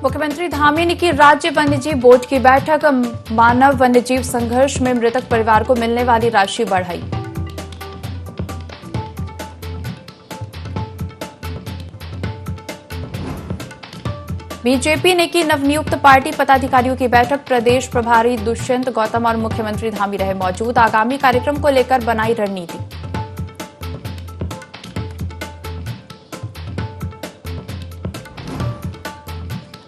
मुख्यमंत्री धामी ने की राज्य वन्यजीव बोर्ड की बैठक। मानव वन्यजीव संघर्ष में मृतक परिवार को मिलने वाली राशि बढ़ाई। बीजेपी ने की नवनियुक्त पार्टी पदाधिकारियों की बैठक। प्रदेश प्रभारी दुष्यंत गौतम और मुख्यमंत्री धामी रहे मौजूद। आगामी कार्यक्रम को लेकर बनाई रणनीति।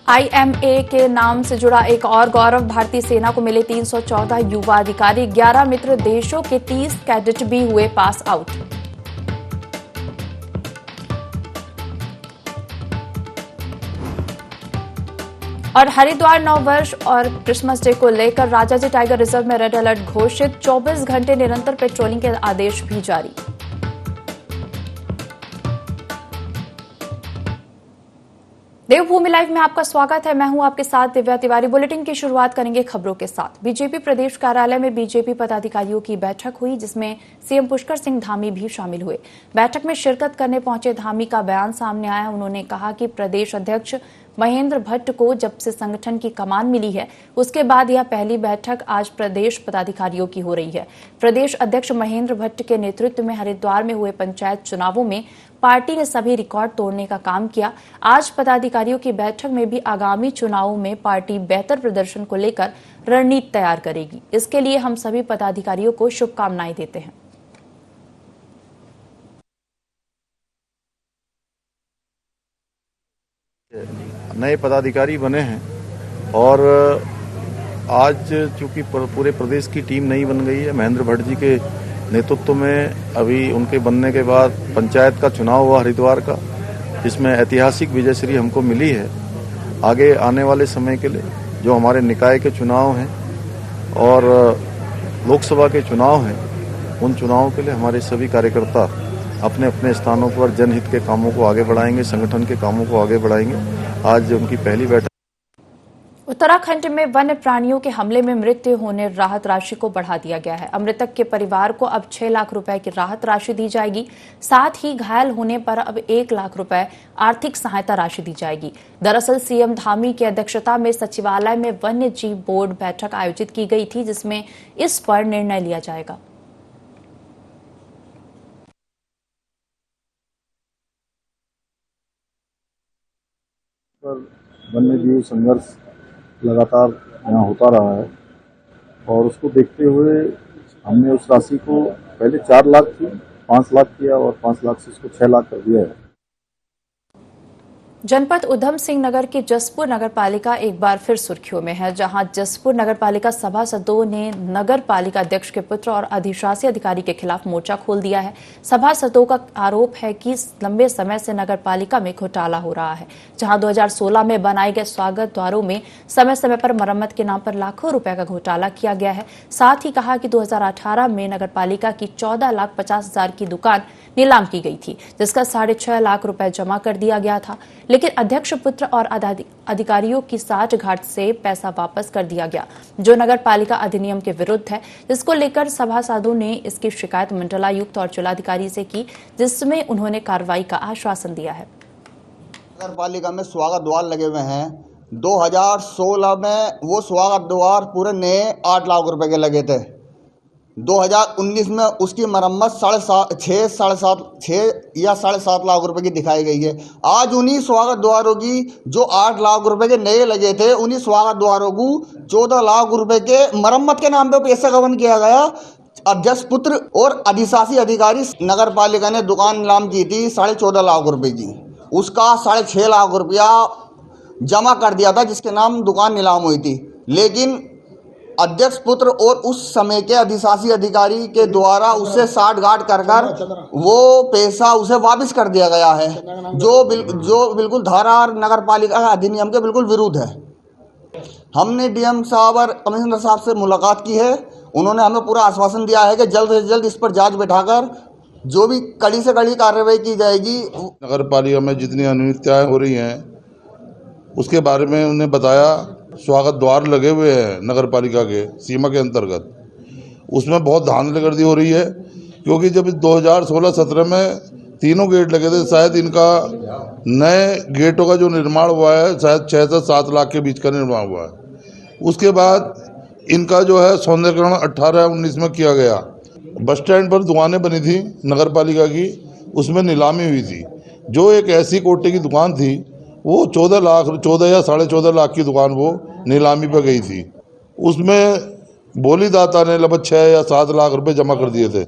आईएमए के नाम से जुड़ा एक और गौरव। भारतीय सेना को मिले 314 युवा अधिकारी। 11 मित्र देशों के 30 कैडेट भी हुए पास आउट। और हरिद्वार नववर्ष और क्रिसमस डे को लेकर राजाजी टाइगर रिजर्व में रेड अलर्ट घोषित। 24 घंटे निरंतर पेट्रोलिंग के आदेश भी जारी। देवभूमि लाइव में आपका स्वागत है। मैं हूं आपके साथ दिव्या तिवारी। बुलेटिन की शुरुआत करेंगे खबरों के साथ। बीजेपी प्रदेश कार्यालय में बीजेपी पदाधिकारियों की बैठक हुई, जिसमें सीएम पुष्कर सिंह धामी भी शामिल हुए। बैठक में शिरकत करने पहुंचे धामी का बयान सामने आया। उन्होंने कहा कि प्रदेश अध्यक्ष महेंद्र भट्ट को जब से संगठन की कमान मिली है, उसके बाद यह पहली बैठक आज प्रदेश पदाधिकारियों की हो रही है। प्रदेश अध्यक्ष महेंद्र भट्ट के नेतृत्व में हरिद्वार में हुए पंचायत चुनावों में पार्टी ने सभी रिकॉर्ड तोड़ने का काम किया। आज पदाधिकारियों की बैठक में भी आगामी चुनावों में पार्टी बेहतर प्रदर्शन को लेकर रणनीति तैयार करेगी। इसके लिए हम सभी पदाधिकारियों को शुभकामनाएं देते हैं। नए पदाधिकारी बने हैं और आज चूंकि पूरे प्रदेश की टीम नई बन गई है, महेंद्र भट्ट जी के नेतृत्व में अभी उनके बनने के बाद पंचायत का चुनाव हुआ हरिद्वार का, जिसमें ऐतिहासिक विजयश्री हमको मिली है। आगे आने वाले समय के लिए जो हमारे निकाय के चुनाव हैं और लोकसभा के चुनाव हैं, उन चुनावों के लिए हमारे सभी कार्यकर्ता अपने अपने स्थानों पर जनहित के कामों को आगे बढ़ाएंगे, संगठन के कामों को आगे बढ़ाएंगे। आज उनकी पहली बैठक। उत्तराखंड में वन्य प्राणियों के हमले में मृत्यु होने राहत राशि को बढ़ा दिया गया है। मृतक के परिवार को अब 6 लाख रुपए की राहत राशि दी जाएगी। साथ ही घायल होने पर अब 1 लाख रुपए आर्थिक सहायता राशि दी जाएगी। दरअसल सीएम धामी की अध्यक्षता में सचिवालय में वन्य जीव बोर्ड बैठक आयोजित की गई थी, जिसमें इस पर निर्णय लिया जाएगा। वन्य जीव संघर्ष लगातार यहाँ होता रहा है और उसको देखते हुए हमने उस राशि को पहले 4 लाख थी, 5 लाख किया और 5 लाख से उसको 6 लाख कर दिया है। जनपद उधम सिंह नगर की जसपुर नगर पालिका एक बार फिर सुर्खियों में है, जहां जसपुर नगर पालिका सभासदों ने नगर पालिका अध्यक्ष के पुत्र और अधिशासी अधिकारी के खिलाफ मोर्चा खोल दिया है। सभासदों का आरोप है कि लंबे समय से नगर पालिका में घोटाला हो रहा है, जहां 2016 में बनाए गए स्वागत द्वारों में समय समय पर मरम्मत के नाम पर लाखों रुपए का घोटाला किया गया है। साथ ही कहा कि 2018 में नगर पालिका की 14,50,000 की दुकान नीलाम की गई थी, जिसका 6.5 लाख रुपए जमा कर दिया गया था, लेकिन अध्यक्ष पुत्र और अधिकारियों की साठगांठ से पैसा वापस कर दिया गया, जो नगर पालिका अधिनियम के विरुद्ध है, जिसको लेकर सभासदों ने इसकी शिकायत मंडलायुक्त और जिलाधिकारी से की, जिसमें उन्होंने कार्रवाई का आश्वासन दिया है। नगर पालिका में स्वागत द्वार लगे हुए हैं। 2016 में वो स्वागत द्वार पूरे नए 8 लाख रुपए के लगे थे। 2019 में उसकी मरम्मत 6.5 लाख रुपए की दिखाई गई है। आज उन्हीं स्वागत द्वारों की जो 8 लाख रुपए के नए लगे थे, उन्हीं स्वागत द्वारों को 14 लाख रुपए के मरम्मत के नाम पे पैसा गबन किया गया। अध्यक्ष पुत्र और अधिशासी अधिकारी नगर पालिका ने दुकान नीलाम की थी 14.5 लाख रुपए की, उसका 6.5 लाख रुपया जमा कर दिया था, जिसके नाम दुकान नीलाम हुई थी। लेकिन अध्यक्ष पुत्र और उस समय के अधिशासी अधिकारी के द्वारा उससे साठगांठ कर वो पैसा उसे वापस कर दिया गया है, जो बिल्कुल धारा नगर पालिका अधिनियम के बिल्कुल विरुद्ध है। हमने डीएम साहब और कमिश्नर साहब से मुलाकात की है। उन्होंने हमें पूरा आश्वासन दिया है कि जल्द से जल्द इस पर जांच बैठाकर जो भी कड़ी से कड़ी कार्रवाई की जाएगी। नगर पालिका में जितनी अनियमितताएं हो रही हैं उसके बारे में उन्हें बताया। स्वागत द्वार लगे हुए हैं नगर पालिका के सीमा के अंतर्गत, उसमें बहुत धांधलीगर्दी हो रही है, क्योंकि जब 2016-17 में तीनों गेट लगे थे। शायद इनका नए गेटों का जो निर्माण हुआ है शायद 6 से 7 लाख के बीच का निर्माण हुआ है। उसके बाद इनका जो है सौंदर्यकरण 18-19 में किया गया। बस स्टैंड पर दुकानें बनी थी नगर पालिका की, उसमें नीलामी हुई थी। जो एक ऐसी कोटे की दुकान थी वो 14 या 14.5 लाख की दुकान वो नीलामी पर गई थी। उसमें बोलीदाता ने लगभग 6 या 7 लाख रुपए जमा कर दिए थे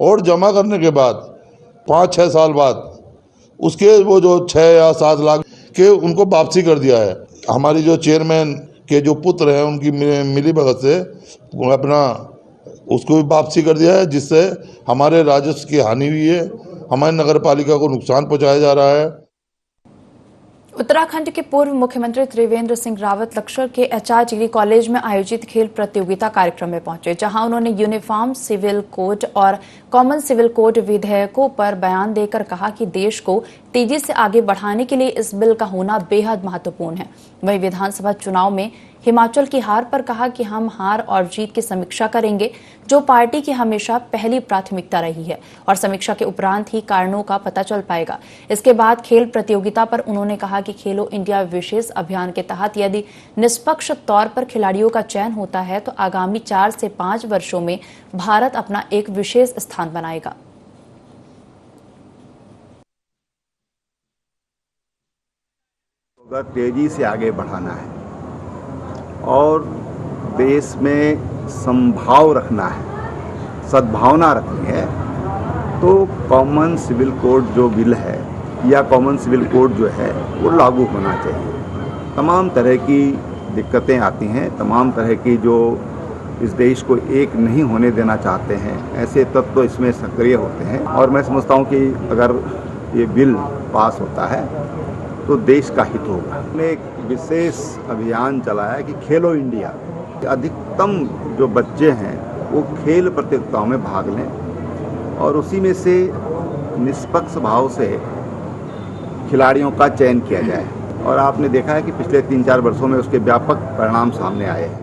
और जमा करने के बाद 5-6 साल बाद उसके वो जो 6 या 7 लाख के उनको वापसी कर दिया है। हमारी जो चेयरमैन के जो पुत्र हैं उनकी मिली भगत से अपना उसको भी वापसी कर दिया है, जिससे हमारे राजस्व की हानि हुई है, हमारी नगर पालिका को नुकसान पहुंचाया जा रहा है। उत्तराखंड के पूर्व मुख्यमंत्री त्रिवेंद्र सिंह रावत लक्सर के एचआर डिग्री कॉलेज में आयोजित खेल प्रतियोगिता कार्यक्रम में पहुंचे, जहां उन्होंने यूनिफॉर्म सिविल कोड और कॉमन सिविल कोड विधेयकों पर बयान देकर कहा कि देश को तेजी से आगे बढ़ाने के लिए इस बिल का होना बेहद महत्वपूर्ण है। वहीं विधानसभा चुनाव में हिमाचल की हार पर कहा कि हम हार और जीत की समीक्षा करेंगे, जो पार्टी की हमेशा पहली प्राथमिकता रही है, और समीक्षा के उपरांत ही कारणों का पता चल पाएगा। इसके बाद खेल प्रतियोगिता पर उन्होंने कहा कि खेलो इंडिया विशेष अभियान के तहत यदि निष्पक्ष तौर पर खिलाड़ियों का चयन होता है तो आगामी 4 से 5 वर्षों में भारत अपना एक विशेष स्थान बनाएगा। तेजी से आगे बढ़ाना है और देश में संभाव रखना है, सद्भावना रखनी है, तो कॉमन सिविल कोड जो बिल है या कॉमन सिविल कोड जो है वो लागू होना चाहिए। तमाम तरह की दिक्कतें आती हैं, तमाम तरह की जो इस देश को एक नहीं होने देना चाहते हैं, ऐसे तत्व तो इसमें सक्रिय होते हैं। और मैं समझता हूँ कि अगर ये बिल पास होता है तो देश का हित होगा। हमने एक विशेष अभियान चलाया कि खेलो इंडिया, अधिकतम जो बच्चे हैं वो खेल प्रतियोगिताओं में भाग लें और उसी में से निष्पक्ष भाव से खिलाड़ियों का चयन किया जाए। और आपने देखा है कि पिछले 3-4 वर्षों में उसके व्यापक परिणाम सामने आए हैं।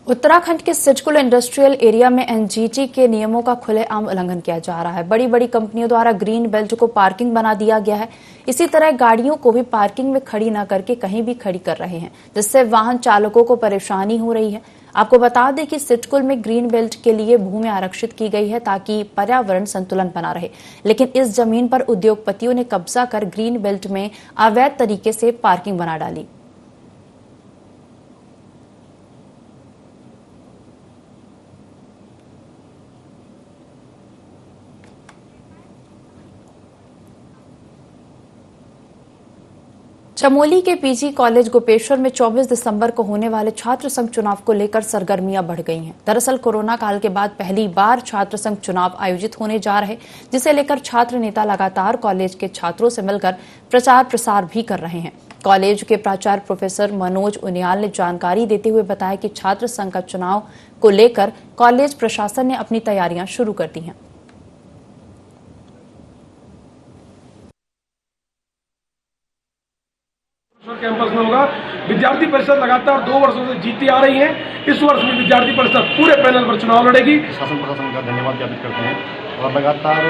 उत्तराखंड के सिडकुल इंडस्ट्रियल एरिया में एनजीटी के नियमों का खुलेआम उल्लंघन किया जा रहा है। बड़ी बड़ी कंपनियों द्वारा ग्रीन बेल्ट को पार्किंग बना दिया गया है। इसी तरह गाड़ियों को भी पार्किंग में खड़ी न करके कहीं भी खड़ी कर रहे हैं, जिससे वाहन चालकों को परेशानी हो रही है। आपको बता दें कि सिडकुल में ग्रीन बेल्ट के लिए भूमि आरक्षित की गई है ताकि पर्यावरण संतुलन बना रहे, लेकिन इस जमीन पर उद्योगपतियों ने कब्जा कर ग्रीन बेल्ट में अवैध तरीके से पार्किंग बना डाली। चमोली के पीजी कॉलेज गोपेश्वर में 24 दिसंबर को होने वाले छात्र संघ चुनाव को लेकर सरगर्मियां बढ़ गई हैं। दरअसल कोरोना काल के बाद पहली बार छात्र संघ चुनाव आयोजित होने जा रहे, जिसे लेकर छात्र नेता लगातार कॉलेज के छात्रों से मिलकर प्रचार प्रसार भी कर रहे हैं। कॉलेज के प्राचार्य प्रोफेसर मनोज उनियाल ने जानकारी देते हुए बताया कि छात्र संघ का चुनाव को लेकर कॉलेज प्रशासन ने अपनी तैयारियां शुरू कर दी हैं। कैंपस में होगा। विद्यार्थी परिषद लगातार 2 वर्षों से जीतती आ रही है। इस वर्ष भी विद्यार्थी परिषद पूरे पैनल पर चुनाव लड़ेगी। शासन प्रशासन का धन्यवाद ज्ञापित करते हैं और लगातार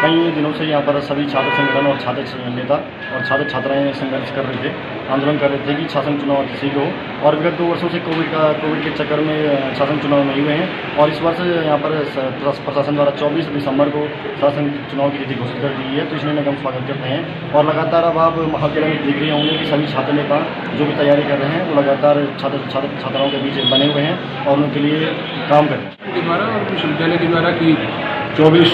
कई दिनों से यहाँ पर सभी छात्र संगठन और छात्र नेता और छात्र छात्राएं संघर्ष कर रहे थे, आंदोलन कर रहे थे कि शासन चुनाव शीघ्र हो। और विगत 2 वर्षों से कोविड के चक्कर में शासन चुनाव नहीं हुए हैं और इस वर्ष यहाँ पर प्रशासन द्वारा 24 दिसंबर को शासन चुनाव की तिथि घोषित कर दी है, तो इसलिए हम स्वागत करते हैं। और लगातार अब आप महाविद्यालय में देख रहे होंगे कि सभी छात्र नेता जो भी तैयारी कर रहे हैं वो लगातार छात्राओं के बीच बने हुए हैं और उनके लिए काम कर रहे हैं। के द्वारा और विश्वविद्यालय के द्वारा की 24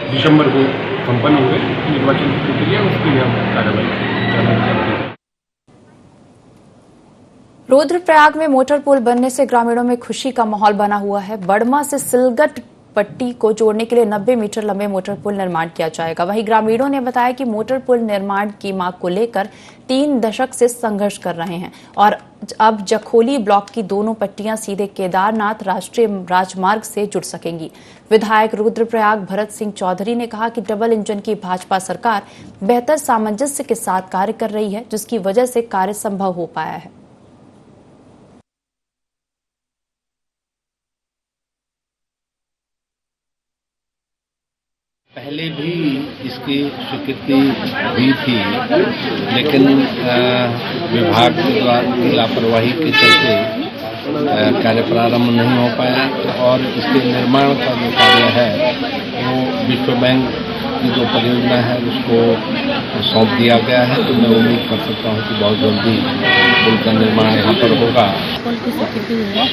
दिसंबर को संपन्न हुए निर्वाचन प्रक्रिया, उसके लिए हम कार्रवाई कर रहे हैं। रुद्रप्रयाग में मोटर पुल बनने से ग्रामीणों में खुशी का माहौल बना हुआ है। बड़मा से सिलगट पट्टी को जोड़ने के लिए 90 मीटर लंबे मोटर पुल निर्माण किया जाएगा। वहीं ग्रामीणों ने बताया कि मोटर पुल निर्माण की मांग को लेकर 3 दशक से संघर्ष कर रहे हैं और अब जखोली ब्लॉक की दोनों पट्टियां सीधे केदारनाथ राष्ट्रीय राजमार्ग से जुड़ सकेंगी। विधायक रुद्रप्रयाग भरत सिंह चौधरी ने कहा कि डबल इंजन की भाजपा सरकार बेहतर सामंजस्य के साथ कार्य कर रही है, जिसकी वजह से कार्य संभव हो पाया है। पहले भी इसकी स्वीकृति हुई थी, लेकिन विभाग के द्वारा लापरवाही के चलते कार्य प्रारंभ नहीं हो पाया और इसके निर्माण का जो कार्य है वो विश्व बैंक की जो परियोजना है उसको सौंप दिया गया है। तो मैं उम्मीद कर सकता हूँ कि बहुत जल्दी पुल का निर्माण यहाँ पर होगा। पुल की स्वीकृति हुई है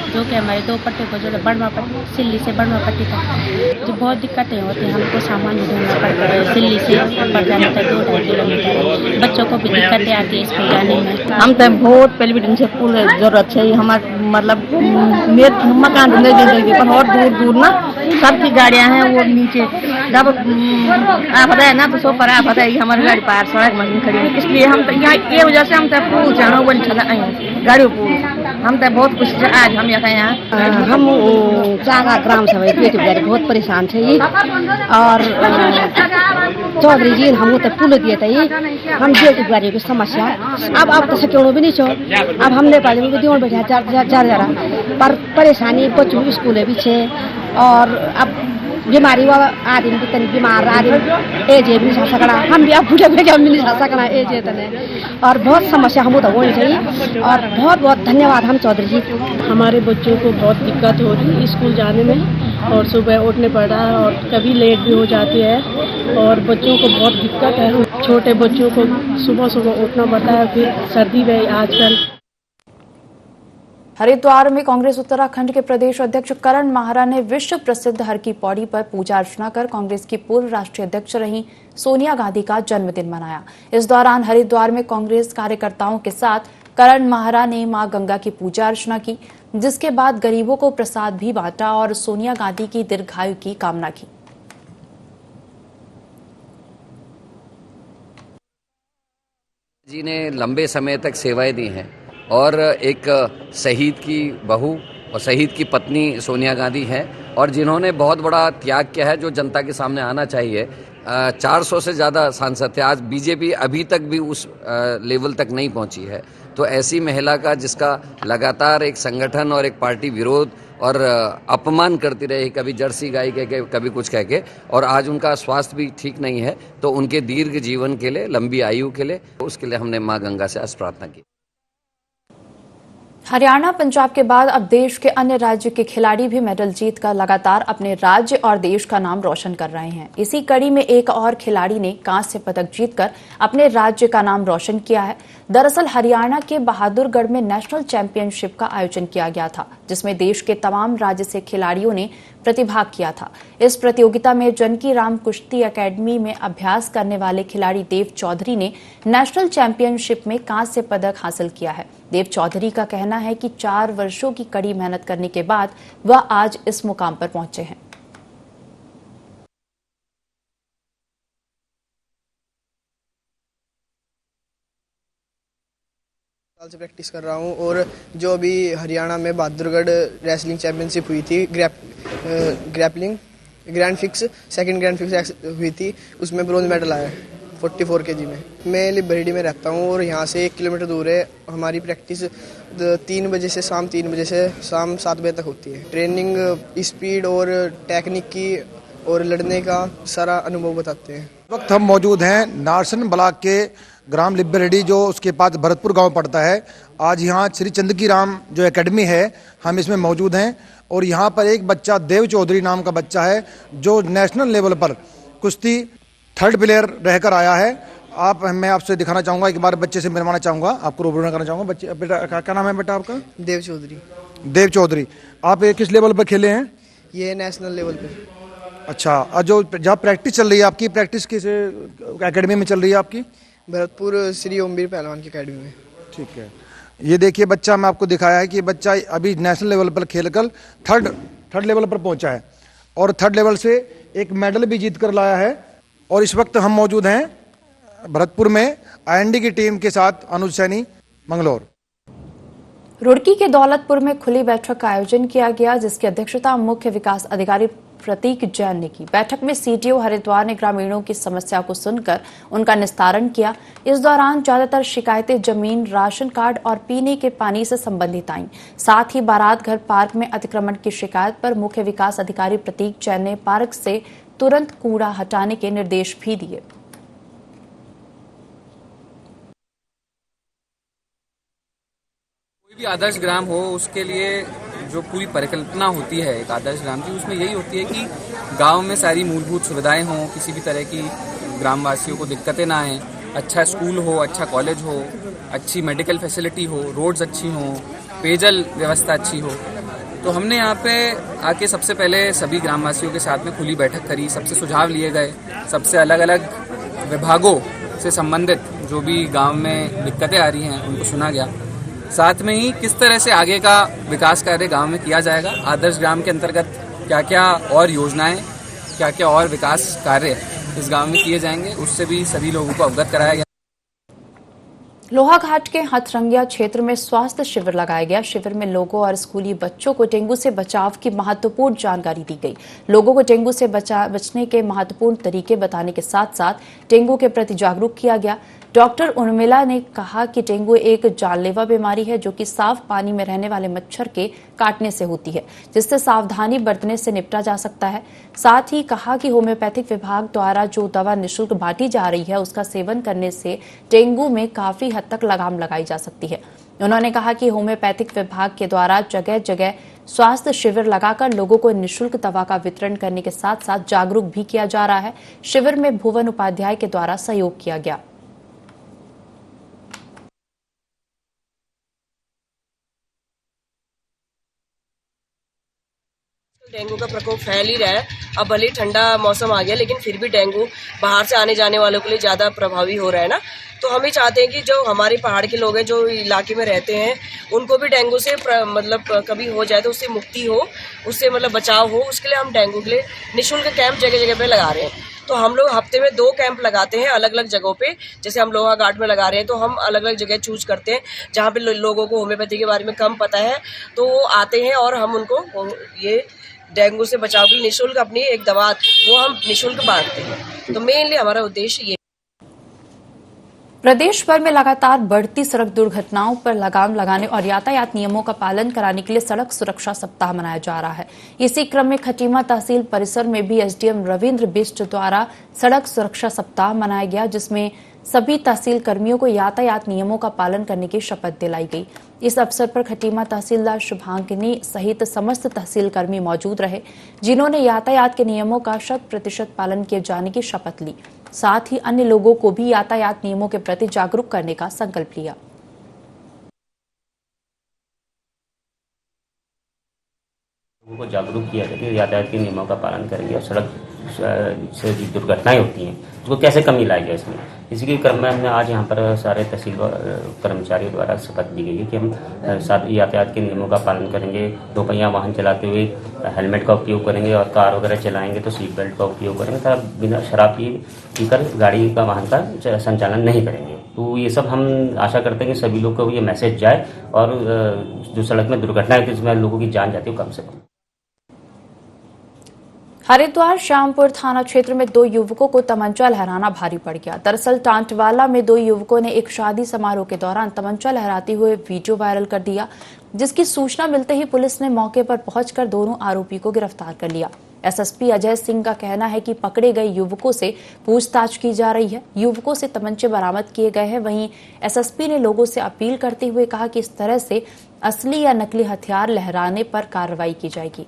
जो कि हमारे दो पट्टे को जो बड़वा पट्टी सिल्ली से बड़वा पट्टी तक जो बहुत दिक्कतें होती हैं, हमको सामान ढूंढना पड़ता है, सिल्ली से ऊपर जाने तक 2-2.5 किलोमीटर, बच्चों को भी दिक्कतें आती है स्कूल जाने में। हम तो बहुत पहले भी दिन से पुल जरूरत है, हमारे मतलब मेरे मकान पर और दूर दूर ना सबकी गाड़ियाँ हैं वो नीचे जब आप है ना तो सो पर आप है कि हमारी गाड़ी पार सड़क में खड़ी है, इसलिए हम तो यहाँ ये वजह से हम तो पुल जाना बन चला गाड़ी पुल हम तो बहुत खुश आज हम यहाँ हम चागा ग्राम सभा बेटी बहुत परेशान थे और चौधरी जी हम तो पुल दिए थे हम बेटी गाड़ी की समस्या अब तो सकेणो भी नहीं छो। अब हम नेपाली में दियों बैठा चार पर परेशानी बच्चों स्कूल भी छे और अब बीमारी वाला आदमी भी तनी बीमार आदमी एज भी नहीं सकना, हम भी अब बूढ़े बूढ़े हम भी नहीं सकना एज है तने और बहुत समस्या हम तो होनी चाहिए और बहुत बहुत धन्यवाद हम चौधरी जी। हमारे बच्चों को बहुत दिक्कत हो रही है स्कूल जाने में और सुबह उठने पड़ रहा है और कभी लेट भी हो जाती है और बच्चों को बहुत दिक्कत है। छोटे बच्चों को सुबह सुबह उठना पड़ता है, फिर सर्दी में आजकल। हरिद्वार में कांग्रेस उत्तराखंड के प्रदेश अध्यक्ष करण माहरा ने विश्व प्रसिद्ध हर की पौड़ी पर पूजा अर्चना कर कांग्रेस की पूर्व राष्ट्रीय अध्यक्ष रही सोनिया गांधी का जन्मदिन मनाया। इस दौरान हरिद्वार में कांग्रेस कार्यकर्ताओं के साथ करण माहरा ने मां गंगा की पूजा अर्चना की, जिसके बाद गरीबों को प्रसाद भी बांटा और सोनिया गांधी की दीर्घायु की कामना की। जी ने लंबे समय तक सेवाएं दी हैं और एक शहीद की बहू और शहीद की पत्नी सोनिया गांधी हैं और जिन्होंने बहुत बड़ा त्याग किया है जो जनता के सामने आना चाहिए। 400 से ज़्यादा सांसद थे, आज बीजेपी अभी तक भी उस लेवल तक नहीं पहुंची है। तो ऐसी महिला का जिसका लगातार एक संगठन और एक पार्टी विरोध और अपमान करती रही, कभी जर्सी गाय कह के कभी कुछ कह के, और आज उनका स्वास्थ्य भी ठीक नहीं है, तो उनके दीर्घ जीवन के लिए, लंबी आयु के लिए, उसके लिए हमने माँ गंगा से आज प्रार्थना की। हरियाणा पंजाब के बाद अब देश के अन्य राज्य के खिलाड़ी भी मेडल जीतकर लगातार अपने राज्य और देश का नाम रोशन कर रहे हैं। इसी कड़ी में एक और खिलाड़ी ने कांस्य पदक जीतकर अपने राज्य का नाम रोशन किया है। दरअसल हरियाणा के बहादुरगढ़ में नेशनल चैंपियनशिप का आयोजन किया गया था, जिसमें देश के तमाम राज्य से खिलाड़ियों ने प्रतिभाग किया था। इस प्रतियोगिता में जानकी राम कुश्ती एकेडमी में अभ्यास करने वाले खिलाड़ी देव चौधरी ने नेशनल चैंपियनशिप में कांस्य पदक हासिल किया है। देव चौधरी का कहना है कि 4 वर्षों की कड़ी मेहनत करने के बाद वह आज इस मुकाम पर पहुंचे हैं। साल से प्रैक्टिस कर रहा हूं और जो अभी हरियाणा में बहादुरगढ़ रेसलिंग चैंपियनशिप हुई थी, grappling grand fix second grand fix हुई थी, उसमें ब्रोंज मेडल आया 44 kg में। मैं लिबरेडी में रहता हूं और यहाँ से 1 किलोमीटर दूर है। हमारी प्रैक्टिस 3 बजे से शाम 3 बजे से शाम 7 बजे तक होती है। ट्रेनिंग स्पीड और टेक्निक की और लड़ने का सारा अनुभव बताते हैं। इस वक्त हम मौजूद हैं नारसन ब्लॉक के ग्राम लिबरेडी, जो उसके पास भरतपुर गांव पड़ता है। आज यहाँ श्री चंदकी राम जो एकेडमी है, हम इसमें मौजूद हैं और यहाँ पर एक बच्चा देव चौधरी नाम का बच्चा है जो नेशनल लेवल पर कुश्ती 3rd प्लेयर रहकर आया है। मैं आपसे दिखाना चाहूँगा, एक बार बच्चे से मिलवाना चाहूँगा, आपको रूबरू करना चाहूँगा। बच्चे बेटा क्या नाम है बेटा आपका? देव चौधरी। देव चौधरी, आप किस लेवल पर खेले हैं? ये नेशनल लेवल पे। अच्छा, और जो जहाँ प्रैक्टिस चल रही है आपकी, प्रैक्टिस किस एकेडमी में चल रही है आपकी? भरतपुर श्री ओमवीर पहलवान की एकेडमी में। ठीक है, ये देखिए बच्चा, मैं आपको दिखाया है कि बच्चा अभी नेशनल लेवल पर खेलकर थर्ड लेवल पर पहुंचा है और 3rd लेवल से एक मेडल भी जीत कर लाया है। और इस वक्त हम मौजूद हैं भरतपुर में IND की टीम के साथ, अनुज सैनी, मंगलौर। रुड़की के दौलतपुर में खुली बैठक का आयोजन किया गया, जिसकी अध्यक्षता मुख्य विकास अधिकारी प्रतीक जैन ने की। बैठक में सीडीओ हरिद्वार ने ग्रामीणों की समस्या को सुनकर उनका निस्तारण किया। इस दौरान ज्यादातर शिकायतें जमीन, राशन कार्ड और पीने के पानी से संबंधित आईं। साथ ही बारात घर पार्क में अतिक्रमण की शिकायत पर मुख्य विकास अधिकारी प्रतीक जैन ने पार्क से तुरंत कूड़ा हटाने के निर्देश भी दिए। कोई भी आदर्श ग्राम हो, उसके लिए जो पूरी परिकल्पना होती है एक आदर्श ग्राम की, उसमें यही होती है कि गांव में सारी मूलभूत सुविधाएं हों, किसी भी तरह की ग्रामवासियों को दिक्कतें ना आएँ, अच्छा स्कूल हो, अच्छा कॉलेज हो, अच्छी मेडिकल फैसिलिटी हो, रोड्स अच्छी हों, पेयजल व्यवस्था अच्छी हो। तो हमने यहाँ पे आके सबसे पहले सभी ग्रामवासियों के साथ में खुली बैठक करी, सबसे सुझाव लिए गए, सबसे अलग अलग विभागों से संबंधित जो भी गांव में दिक्कतें आ रही हैं उनको सुना गया। साथ में ही किस तरह से आगे का विकास कार्य गांव में किया जाएगा, आदर्श ग्राम के अंतर्गत क्या क्या और योजनाएं, क्या क्या और विकास कार्य इस गांव में किए जाएंगे, उससे भी सभी लोगों को अवगत कराया गया। लोहाघाट के हथरंगिया क्षेत्र में स्वास्थ्य शिविर लगाया गया। शिविर में लोगों और स्कूली बच्चों को डेंगू से बचाव की महत्वपूर्ण जानकारी दी गई। लोगों को डेंगू से बचने के महत्वपूर्ण तरीके बताने के साथ साथ डेंगू के प्रति जागरूक किया गया। डॉक्टर उर्मिला ने कहा कि डेंगू एक जानलेवा बीमारी है जो कि साफ पानी में रहने वाले मच्छर के काटने से होती है, जिससे सावधानी बरतने से निपटा जा सकता है। साथ ही कहा कि होम्योपैथिक विभाग द्वारा जो दवा निःशुल्क बांटी जा रही है उसका सेवन करने से डेंगू में काफी हद तक लगाम लगाई जा सकती है। उन्होंने कहा कि होम्योपैथिक विभाग के द्वारा जगह जगह स्वास्थ्य शिविर लगाकर लोगों को निःशुल्क दवा का वितरण करने के साथ साथ जागरूक भी किया जा रहा है। शिविर में भुवन उपाध्याय के द्वारा सहयोग किया गया। डेंगू का प्रकोप फैल ही रहा है। अब भले ही ठंडा मौसम आ गया, लेकिन फिर भी डेंगू बाहर से आने जाने वालों के लिए ज़्यादा प्रभावी हो रहा है ना। तो हम ही चाहते हैं कि जो हमारे पहाड़ के लोग हैं, जो इलाके में रहते हैं, उनको भी डेंगू से मतलब कभी हो जाए तो उससे मुक्ति हो, उससे मतलब बचाव हो। उसके लिए हम डेंगू के लिए निःशुल्क कैंप जगह जगह पे लगा रहे हैं। तो हम लोग हफ्ते में 2 कैंप लगाते हैं अलग अलग जगहों पे। जैसे हम लोहाघाट में लगा रहे हैं, तो हम अलग अलग जगह चूज करते हैं जहाँ पे लोगों को होम्योपैथी के बारे में कम पता है, तो वो आते हैं और हम उनको ये डेंगू से बचाव की निःशुल्क अपनी एक दवा वो हम निःशुल्क बांटते हैं। तो मेनली हमारा उद्देश्य ये। प्रदेश भर में लगातार बढ़ती सड़क दुर्घटनाओं पर लगाम लगाने और यातायात नियमों का पालन कराने के लिए सड़क सुरक्षा सप्ताह मनाया जा रहा है। इसी क्रम में खटीमा तहसील परिसर में भी एसडीएम रविंद्र बिष्ट द्वारा सड़क सुरक्षा सप्ताह मनाया गया, जिसमें सभी तहसील कर्मियों को यातायात नियमों का पालन करने की शपथ दिलाई गई। इस अवसर पर खटीमा तहसीलदार शुभांगिनी सहित समस्त तहसील कर्मी मौजूद रहे, जिन्होंने यातायात के नियमों का 100% पालन किए जाने की शपथ ली। साथ ही अन्य लोगों को भी यातायात नियमों के प्रति जागरूक करने का संकल्प लिया। लोगों को जागरूक किया जाए कि यातायात के नियमों का पालन करेंगे और सड़क से जो दुर्घटनाएं होती हैं उसको कैसे कमी लाई जाए। इसमें इसी के क्रम में हमने आज यहाँ पर सारे तहसील कर्मचारियों द्वारा शपथ दी गई है कि हम यातायात के नियमों का पालन करेंगे। 2 पहिया वाहन चलाते हुए हेलमेट का उपयोग करेंगे और कार वगैरह चलाएंगे तो सीट बेल्ट का उपयोग करेंगे तथा बिना शराब पीकर गाड़ी का वाहन का संचालन नहीं करेंगे। तो ये सब हम आशा करते हैं कि सभी लोग को ये मैसेज जाए और जो सड़क में दुर्घटनाएं होती है जिसमें लोगों की जान जाती है कम से कम। हरिद्वार श्यामपुर थाना क्षेत्र में 2 युवकों को तमंचा लहराना भारी पड़ गया। दरअसल टांटवाला में 2 युवकों ने एक शादी समारोह के दौरान तमंचा लहराते हुए वीडियो वायरल कर दिया, जिसकी सूचना मिलते ही पुलिस ने मौके पर पहुंचकर दोनों आरोपी को गिरफ्तार कर लिया। एसएसपी अजय सिंह का कहना है कि पकड़े गए युवकों से पूछताछ की जा रही है। युवकों से तमंचे बरामद किए गए हैं। वहीं एसएसपी ने लोगों से अपील करते हुए कहा कि इस तरह से असली या नकली हथियार लहराने पर कार्रवाई की जाएगी।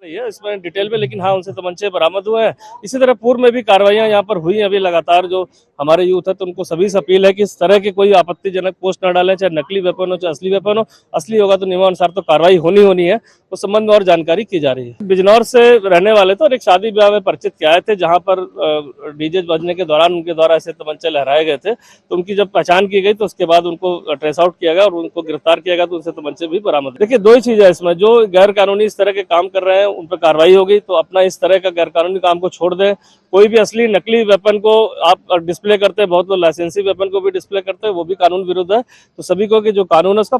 इसमें डिटेल में, लेकिन हाँ उनसे तमंचे बरामद हुए हैं। इसी तरह पूर्व में भी कार्रवाइयां यहाँ पर हुई हैं अभी लगातार। जो हमारे यूथ है तो उनको सभी से अपील है कि इस तरह के कोई आपत्तिजनक पोस्ट न डालें, चाहे नकली वेपन हो चाहे असली वेपन हो। असली होगा तो नियमानुसार तो कार्रवाई होनी है। तो संबंध में और जानकारी की जा रही है। बिजनौर से रहने वाले थे और एक शादी ब्याह में परिचित किए आए थे, जहाँ पर डीजे बजने के दौरान उनके द्वारा ऐसे तमंचे लहराए गए थे। तो उनकी जब पहचान की गई तो उसके बाद उनको ट्रेस आउट किया गया और उनको गिरफ्तार किया गया, तो उनसे तमंचे भी बरामद। देखिए 2 ही चीज है इसमें, जो गैर कानूनी इस तरह के काम कर रहे हैं उन पर कार्रवाई होगी। तो अपना इस तरह का गैर कानूनी काम को छोड़ दें। कोई भी असली नकली वेपन को आप डिस्प्ले करते हैं, बहुत लोग लाइसेंसी वेपन को भी डिस्प्ले करते हैं, वो भी कानून विरुद्ध है। तो सभी को कि जो कानून है उसका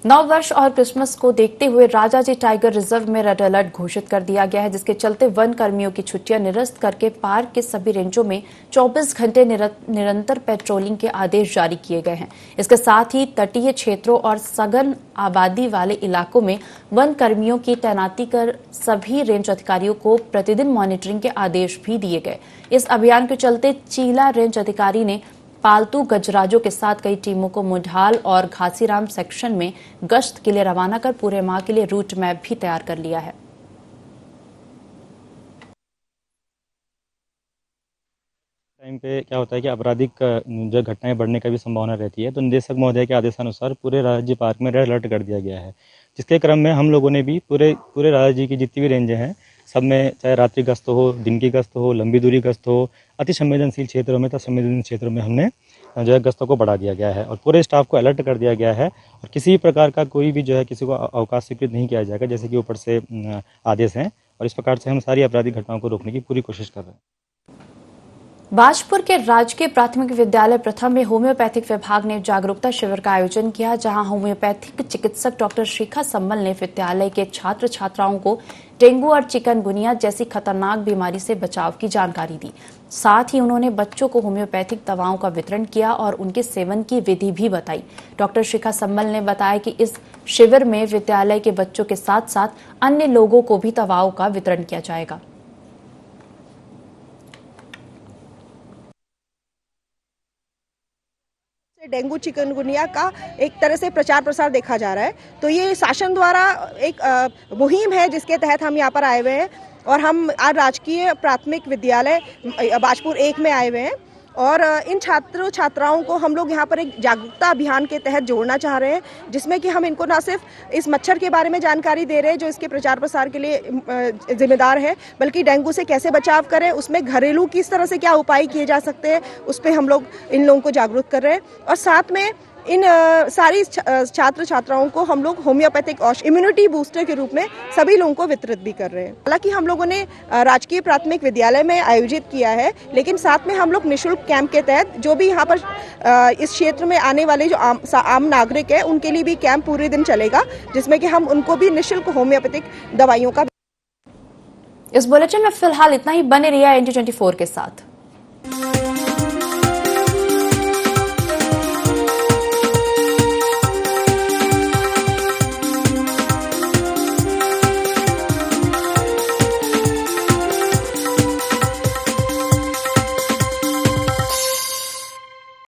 नव वर्ष और क्रिसमस को देखते हुए राजाजी टाइगर रिजर्व में रेड अलर्ट घोषित कर दिया गया है, जिसके चलते वन कर्मियों की छुट्टियां निरस्त करके पार्क के सभी रेंजों में 24 घंटे निरंतर पेट्रोलिंग के आदेश जारी किए गए हैं। इसके साथ ही तटीय क्षेत्रों और सघन आबादी वाले इलाकों में वन कर्मियों की तैनाती कर सभी रेंज अधिकारियों को प्रतिदिन मॉनिटरिंग के आदेश भी दिए गए। इस अभियान के चलते चीला रेंज अधिकारी ने पालतू गजराजों के साथ कई टीमों को मुढाल और घासीराम सेक्शन में गश्त के लिए रवाना कर पूरे माह के लिए रूट मैप भी तैयार कर लिया है। टाइम पे क्या होता है कि आपराधिक जो घटनाएं बढ़ने का भी संभावना रहती है, तो निदेशक महोदय के आदेशानुसार पूरे राज्य पार्क में रेड अलर्ट कर दिया गया है, जिसके क्रम में हम लोगों ने भी पूरे राज्य की जितनी भी रेंजें हैं सब में, चाहे रात्रि गश्त हो, दिन की गश्त हो, लंबी दूरी गश्त हो, अति संवेदनशील क्षेत्रों में तथा संवेदनशील क्षेत्रों में हमने जो है गश्तों को बढ़ा दिया गया है और पूरे स्टाफ को अलर्ट कर दिया गया है और किसी भी प्रकार का कोई भी जो है किसी को अवकाश स्वीकृत नहीं किया जाएगा, जैसे कि ऊपर से आदेश हैं, और इस प्रकार से हम सारी आपराधिक घटनाओं को रोकने की पूरी कोशिश कर रहे हैं। बाजपुर के राजकीय प्राथमिक विद्यालय प्रथम में होम्योपैथिक विभाग ने जागरूकता शिविर का आयोजन किया, जहां होम्योपैथिक चिकित्सक डॉक्टर शिखा सम्मल ने विद्यालय के छात्र छात्राओं को डेंगू और चिकनगुनिया जैसी खतरनाक बीमारी से बचाव की जानकारी दी। साथ ही उन्होंने बच्चों को होम्योपैथिक दवाओं का वितरण किया और उनके सेवन की विधि भी बताई। डॉक्टर शिखा सम्मल ने बताया कि इस शिविर में विद्यालय के बच्चों के साथ साथ अन्य लोगों को भी दवाओं का वितरण किया जाएगा। डेंगू चिकनगुनिया का एक तरह से प्रचार प्रसार देखा जा रहा है, तो ये शासन द्वारा एक मुहिम है जिसके तहत हम यहाँ पर आए हुए हैं और हम आज राजकीय प्राथमिक विद्यालय बाजपुर 1 में आए हुए हैं और इन छात्रों छात्राओं को हम लोग यहाँ पर एक जागरूकता अभियान के तहत जोड़ना चाह रहे हैं, जिसमें कि हम इनको ना सिर्फ इस मच्छर के बारे में जानकारी दे रहे हैं जो इसके प्रचार प्रसार के लिए जिम्मेदार है, बल्कि डेंगू से कैसे बचाव करें, उसमें घरेलू किस तरह से क्या उपाय किए जा सकते हैं, उस पर हम लोग इन लोगों को जागरूक कर रहे हैं और साथ में इन सारी छात्र छात्राओं को हम लोग होम्योपैथिक और इम्यूनिटी बूस्टर के रूप में सभी लोगों को वितरित भी कर रहे हैं। हालांकि हम लोगों ने राजकीय प्राथमिक विद्यालय में आयोजित किया है, लेकिन साथ में हम लोग निःशुल्क कैंप के तहत जो भी यहाँ पर इस क्षेत्र में आने वाले जो आम नागरिक है उनके लिए भी कैंप पूरे दिन चलेगा, जिसमें कि हम उनको भी निःशुल्क होम्योपैथिक दवाइयों का। इस बुलेटिन में फिलहाल इतना ही। बने रहिए NT24 के साथ।